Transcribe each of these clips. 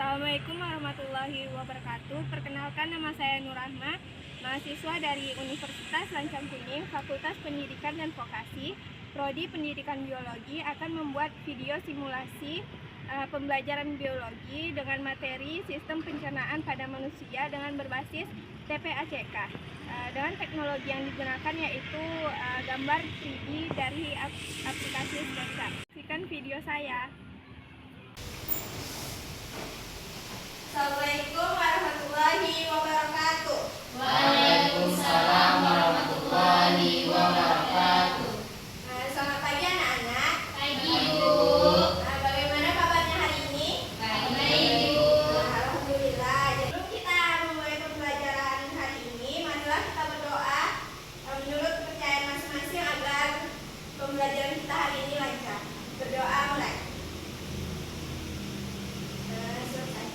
Assalamualaikum warahmatullahi wabarakatuh. Perkenalkan, nama saya Nur Rahma, mahasiswa dari Universitas Lancang Kuning, Fakultas Pendidikan dan Vokasi, Prodi Pendidikan Biologi, akan membuat video simulasi pembelajaran biologi dengan materi sistem pencernaan pada manusia dengan berbasis TPACK. Dengan teknologi yang digunakan yaitu gambar 3D dari aplikasi SketchUp. Saksikan video saya. Assalamualaikum warahmatullahi wabarakatuh. Waalaikumsalam warahmatullahi wabarakatuh. Selamat pagi anak-anak. Pagi, Bu. Bagaimana kabarnya hari ini? Baik, Bu. Alhamdulillah. Sebelum kita memulai pembelajaran hari ini, marilah kita berdoa menurut kepercayaan masing-masing agar pembelajaran kita hari ini lancar. Berdoa mulai. Selesai.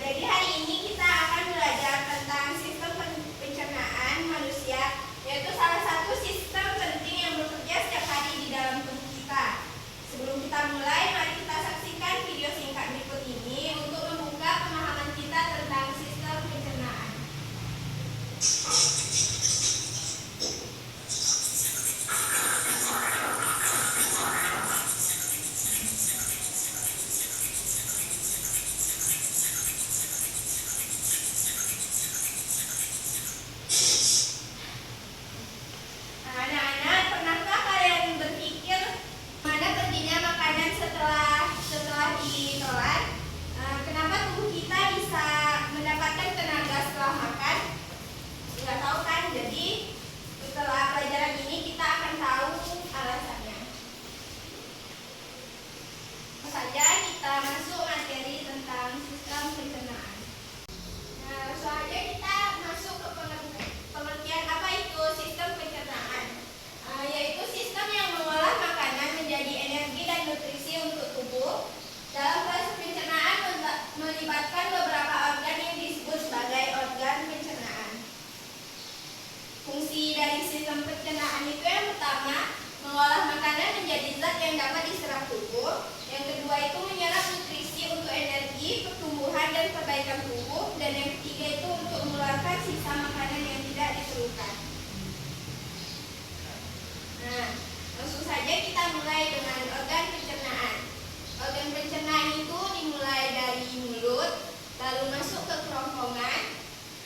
Jadi hari ini kita akan belajar tentang sistem pencernaan manusia, yaitu salah satu sistem penting yang bekerja setiap hari di dalam tubuh kita. Sebelum kita mulai, mari kita saksikan video singkat berikut ini untuk membuka pemahaman kita tentang sistem pencernaan. Anak-anak, pernahkah kalian berpikir mana perginya makanan setelah ditelan? Kenapa tubuh kita bisa mendapatkan tenaga setelah makan? Nggak tahu kan? Jadi setelah pelajaran ini kita akan tahu alasannya. Langsung saja kita masuk materi tentang sistem pencernaan. Langsung aja kita masuk ke pengertian apa itu sistem pencernaan. Yaitu sistem yang mengolah makanan menjadi energi dan nutrisi untuk tubuh. Dalam proses pencernaan melibatkan beberapa organ yang disebut sebagai organ pencernaan. Fungsi dari sistem pencernaan itu yang pertama, mengolah makanan menjadi zat yang dapat diserap tubuh. Yang kedua itu menyerap nutrisi untuk energi, pertumbuhan dan perbaikan tubuh. Dan yang ketiga itu untuk mengeluarkan sisa makanan yang tidak diperlukan. Nah, langsung saja kita mulai dengan organ pencernaan. Organ pencernaan itu dimulai dari mulut, lalu masuk ke kerongkongan,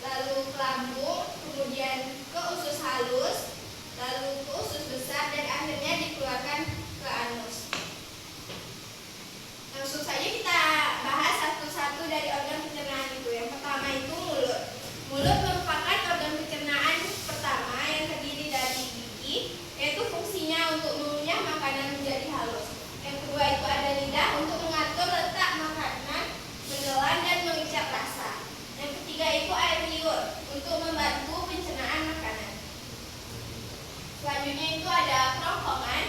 lalu ke lambung, kemudian ke usus halus, lalu ke usus besar, dan akhirnya dikeluarkan ke anus. Langsung saja kita bahas satu-satu dari organ pencernaan itu. Yang pertama itu mulut. Mulut merupakan organ pencernaan pertama yang terdiri dari gigi, yaitu fungsinya untuk mengunyah makanan menjadi halus. Yang kedua itu ada lidah untuk mengatur letak makanan, menelan dan mengicap rasa. Yang ketiga itu air liur untuk membantu pencernaan makanan. Selanjutnya itu ada kerongkongan,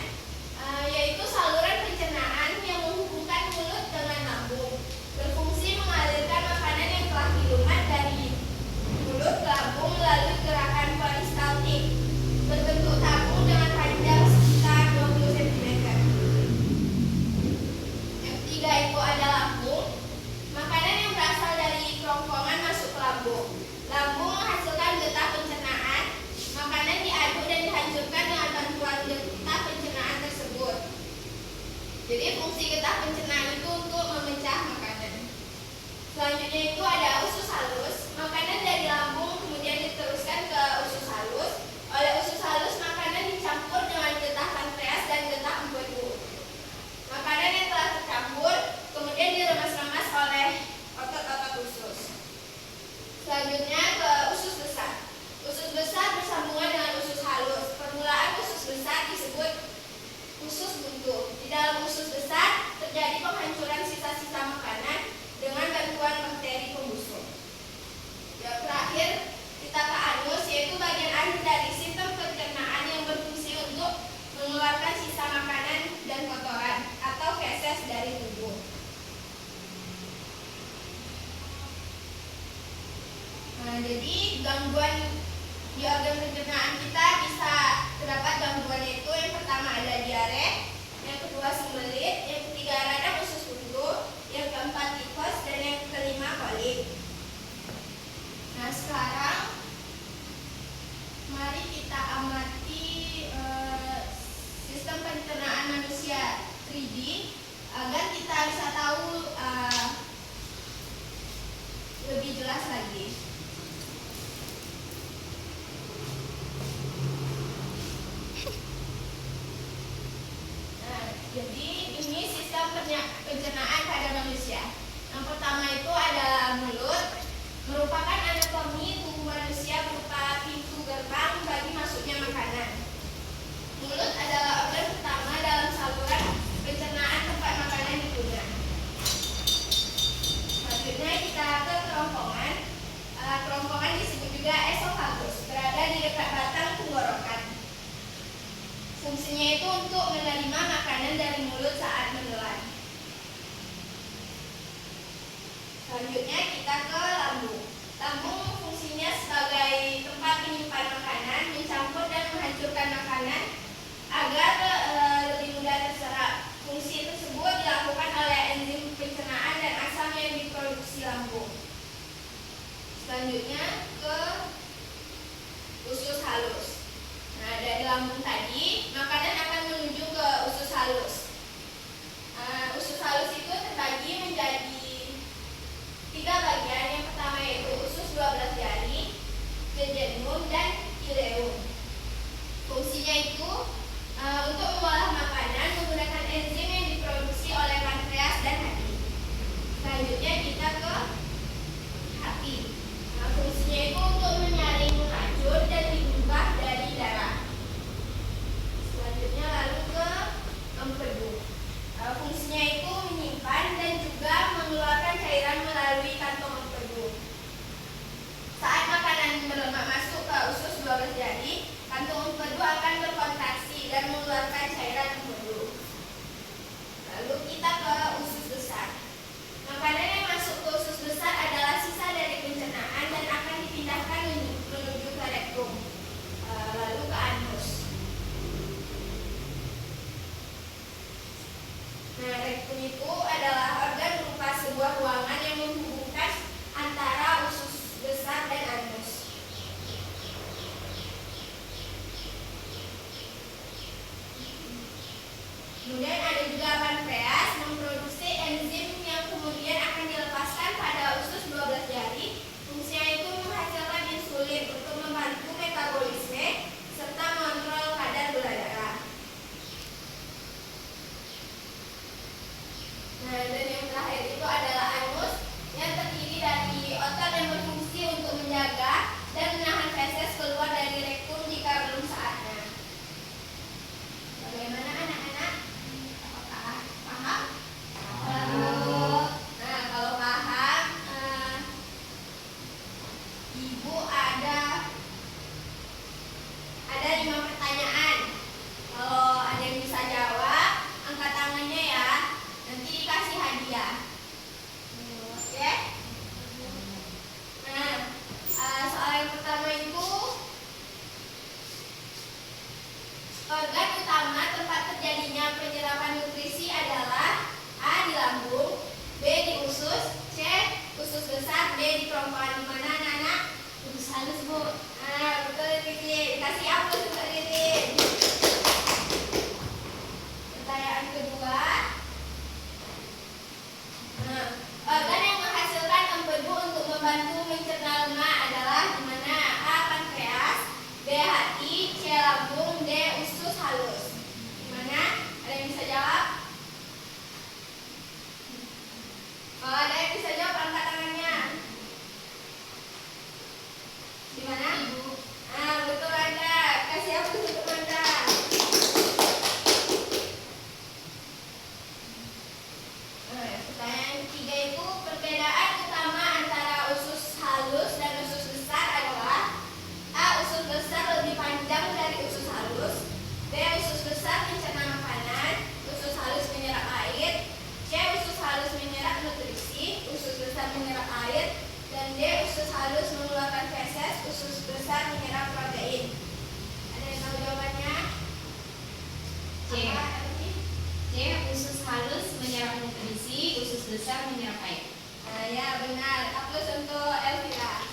yaitu saluran pencernaan yang menghubungkan mulut dengan lambung. Berfungsi mengalirkan makanan yang telah dilumat dari mulut ke lambung melalui gerakan peristaltik. Berbentuk tabung dengan panjang sekitar 20 cm. Yang ketiga itu ada lambung. Makanan yang berasal dari kerongkongan masuk ke lambung. Lambung menghasilkan getah pencernaan. Makanan diaduk dan dihancurkan dengan bantuan getah pencernaan tersebut. Jadi fungsi getah pencernaan itu untuk memecah makanan. Selanjutnya itu ada usus halus. Makanan dari lambung kemudian diteruskan ke usus halus. Oleh usus halus makanan dicampur dengan getah pankreas dan getah empedu. Makanan yang telah tercampur kemudian diremas-remas oleh otot-otot usus. Selanjutnya ke usus besar. Usus besar bersambungan dengan usus halus. Permulaan usus besar disebut usus buntu. Di dalam usus besar terjadi penghancuran sisa-sisa makanan dengan bantuan bakteri pembusuk. Yang terakhir kita ke anus, yaitu bagian akhir dari sistem pencernaan yang berfungsi untuk mengeluarkan sisa makanan dan kotoran atau feses dari tubuh. Nah, jadi gangguan di organ pencernaan kita bisa terdapat gangguan, yaitu yang pertama ada diare, yang kedua sembelit, yang ketiga radang usus buntu, yang keempat menerima makanan dari mulut saat menelan. Selanjutnya kita ke lambung. Lambung fungsinya sebagai tempat menyimpan makanan, mencampur dan menghancurkan makanan agar lebih mudah terserap. Fungsi tersebut dilakukan oleh enzim pencernaan dan asam yang diproduksi lambung. Selanjutnya ke usus halus. Nah, dari lambung tadi, makanan akan menuju ke usus halus. Usus halus itu terbagi menjadi 3 bagian. Yang pertama yaitu usus 12 jari, jejunum, dan ileum. Fungsinya itu untuk mengolah makanan menggunakan enzim yang diproduksi oleh pankreas dan hati. Selanjutnya kita ke hati. Fungsinya itu untuk menyaring racun dan limbah dari darah. Selanjutnya lalu ke empedu. Fungsinya itu menyimpan dan juga mengeluarkan cairan melalui kantong empedu. Saat makanan berlemak masuk ke usus 12 jari, kantong empedu akan berkontraksi dan mengeluarkan cairan empedu. Lalu kita ke usus besar. Makanan yang masuk ke usus besar adalah sisa dari pencernaan dan akan dipindahkan menuju ke rektum, lalu ke anus. Nah, rektum itu adalah organ berupa sebuah ruangan yang menghubungkan antara usus besar dan anus. Kemudian ada juga pankreas memproduksi enzim yang kemudian akan dilepaskan pada usus 12 jari. Fungsinya itu menghasilkan insulin untuk membantu metabolisme serta mengontrol kadar gula darah. Nah, dan yang terakhir itu adalah anus yang terdiri dari otot yang berfungsi untuk menjaga dan menahan feses keluar dari rektum jika belum saatnya. Bagaimana anak-anak? Apakah paham? Nah, kalau paham, Ibu ada 5 pertanyaan. Kalau ada yang bisa jawab, angkat tangannya ya. Nanti dikasih hadiah. Oke? Nah, soal yang pertama itu, organ utama tempat terjadinya penyerapan nutrisi adalah A. di lambung, B. di usus, C. usus besar, D. di kerongkongan. Di mana anak-anak? Usus halus, Bu. Nah, betul Titin. Kasih aplaus untuk Titin. Pertanyaan kedua. Nah, organ yang menghasilkan empedu untuk membantu mencerna lemak adalah di mana? A. pankreas, B. hati, C. lambung, D. usus halus. Di mana? Ada yang bisa jawab? Kalau ada yang bisa jawab, angkat tangannya. Di mana? Ibu. Nah, betul Anda. Kasih aplaus untuk Anda. Nah, pertanyaan ketiga itu, perbedaan utama antara usus halus dan usus besar adalah A. usus besar lebih panjang dari usus halus, B. usus besar mencerna makanan, usus halus menyerap air, C. usus halus menyerap nutrisi, usus besar menyerap air, dan D. usus halus mengeluarkan feses, usus besar menyerap protein. Ada yang tahu jawabannya? C. Apa sih? C. Usus halus menyerap nutrisi, usus besar menyerap air. Nah, ya benar. Aplaus untuk Elvira.